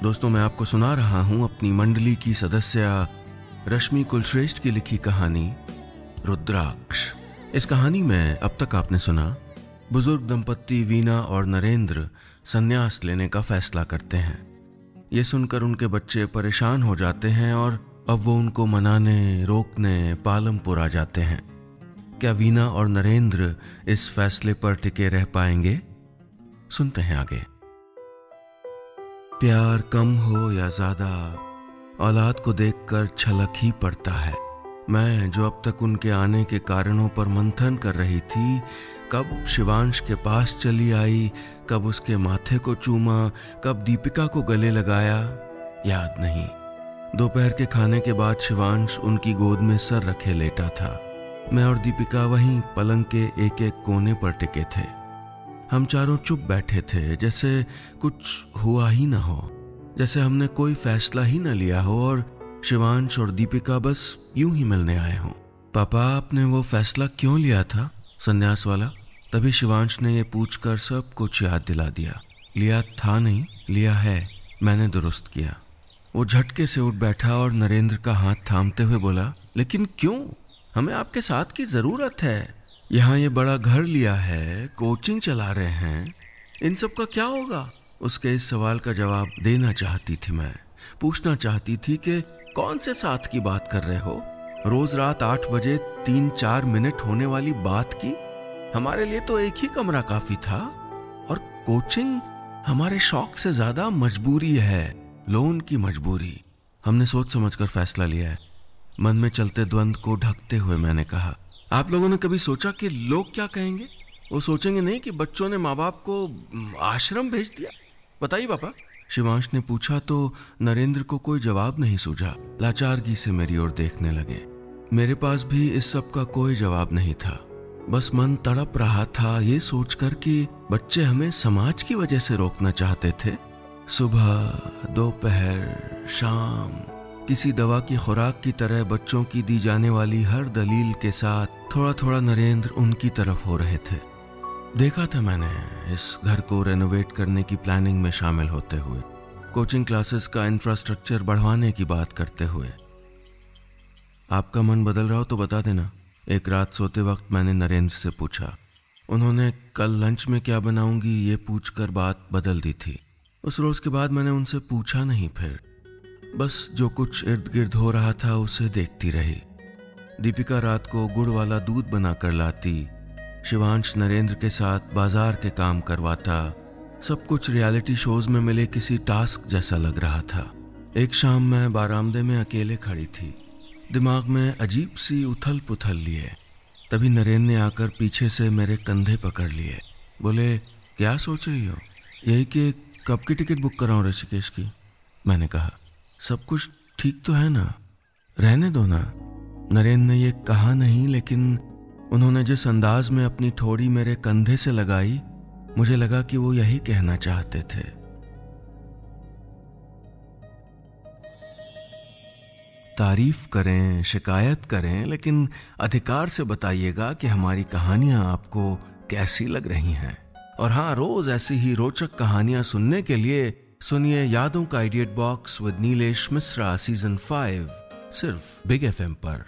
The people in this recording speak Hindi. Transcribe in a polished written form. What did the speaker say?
दोस्तों, मैं आपको सुना रहा हूं अपनी मंडली की सदस्य रश्मि कुलश्रेष्ठ की लिखी कहानी रुद्राक्ष। इस कहानी में अब तक आपने सुना बुजुर्ग दंपत्ति वीना और नरेंद्र संन्यास लेने का फैसला करते हैं। ये सुनकर उनके बच्चे परेशान हो जाते हैं और अब वो उनको मनाने, रोकने पालमपुर आ जाते हैं। क्या वीना और नरेंद्र इस फैसले पर टिके रह पाएंगे? सुनते हैं आगे। प्यार कम हो या ज्यादा, औलाद को देखकर छलक ही पड़ता है। मैं जो अब तक उनके आने के कारणों पर मंथन कर रही थी, कब शिवांश के पास चली आई, कब उसके माथे को चूमा, कब दीपिका को गले लगाया, याद नहीं। दोपहर के खाने के बाद शिवांश उनकी गोद में सर रखे लेटा था। मैं और दीपिका वहीं पलंग के एक एक कोने पर टिके थे। हम चारों चुप बैठे थे, जैसे कुछ हुआ ही ना हो, जैसे हमने कोई फैसला ही ना लिया हो और शिवांश और दीपिका बस यूं ही मिलने आए हों। पापा, आपने वो फैसला क्यों लिया था, संन्यास वाला? तभी शिवांश ने ये पूछकर सब कुछ याद दिला दिया। लिया था नहीं, लिया है, मैंने दुरुस्त किया। वो झटके से उठ बैठा और नरेंद्र का हाथ थामते हुए बोला, लेकिन क्यों? हमें आपके साथ की जरूरत है। यहाँ ये बड़ा घर लिया है, कोचिंग चला रहे हैं, इन सब का क्या होगा? उसके इस सवाल का जवाब देना चाहती थी मैं। पूछना चाहती थी कि कौन से साथ की बात कर रहे हो? रोज रात 8 बजे 3-4 मिनट होने वाली बात की? हमारे लिए तो एक ही कमरा काफी था, और कोचिंग हमारे शौक से ज्यादा मजबूरी है, लोन की मजबूरी। हमने सोच समझकर फैसला लिया है। मन में चलते द्वंद्व को ढकते हुए मैंने कहा, आप लोगों ने कभी सोचा कि लोग क्या कहेंगे? वो सोचेंगे नहीं कि बच्चों ने माँ बाप को आश्रम भेज दिया? बताइए पापा। शिवांश ने पूछा तो नरेंद्र को कोई जवाब नहीं सूझा। लाचारगी से मेरी ओर देखने लगे। मेरे पास भी इस सब का कोई जवाब नहीं था। बस मन तड़प रहा था ये सोचकर कि बच्चे हमें समाज की वजह से रोकना चाहते थे। सुबह, दोपहर, शाम, किसी दवा की खुराक की तरह बच्चों की दी जाने वाली हर दलील के साथ थोड़ा थोड़ा नरेंद्र उनकी तरफ हो रहे थे। देखा था मैंने इस घर को रेनोवेट करने की प्लानिंग में शामिल होते हुए, कोचिंग क्लासेस का इंफ्रास्ट्रक्चर बढ़वाने की बात करते हुए। आपका मन बदल रहा हो तो बता देना। एक रात सोते वक्त मैंने नरेंद्र से पूछा। उन्होंने कल लंच में क्या बनाऊंगी ये पूछकर बात बदल दी थी। उस रोज के बाद मैंने उनसे पूछा नहीं, फिर बस जो कुछ इर्द गिर्द हो रहा था उसे देखती रही। दीपिका रात को गुड़ वाला दूध बनाकर लाती, शिवांश नरेंद्र के साथ बाजार के काम करवाता। सब कुछ रियलिटी शोज में मिले किसी टास्क जैसा लग रहा था। एक शाम मैं बारामदे में अकेले खड़ी थी, दिमाग में अजीब सी उथल पुथल लिए। तभी नरेंद्र ने आकर पीछे से मेरे कंधे पकड़ लिए। बोले, क्या सोच रही हो? यही कि कब की टिकट बुक कराऊं ऋषिकेश की? मैंने कहा, सब कुछ ठीक तो है ना, रहने दो ना। नरेंद्र ने ये कहा नहीं, लेकिन उन्होंने जिस अंदाज में अपनी ठोड़ी मेरे कंधे से लगाई, मुझे लगा कि वो यही कहना चाहते थे। तारीफ करें, शिकायत करें, लेकिन अधिकार से बताइएगा कि हमारी कहानियां आपको कैसी लग रही हैं। और हाँ, रोज ऐसी ही रोचक कहानियां सुनने के लिए सुनिए यादों का idiot box with Nilesh Mishra season 5, सिर्फ बिग FM पर।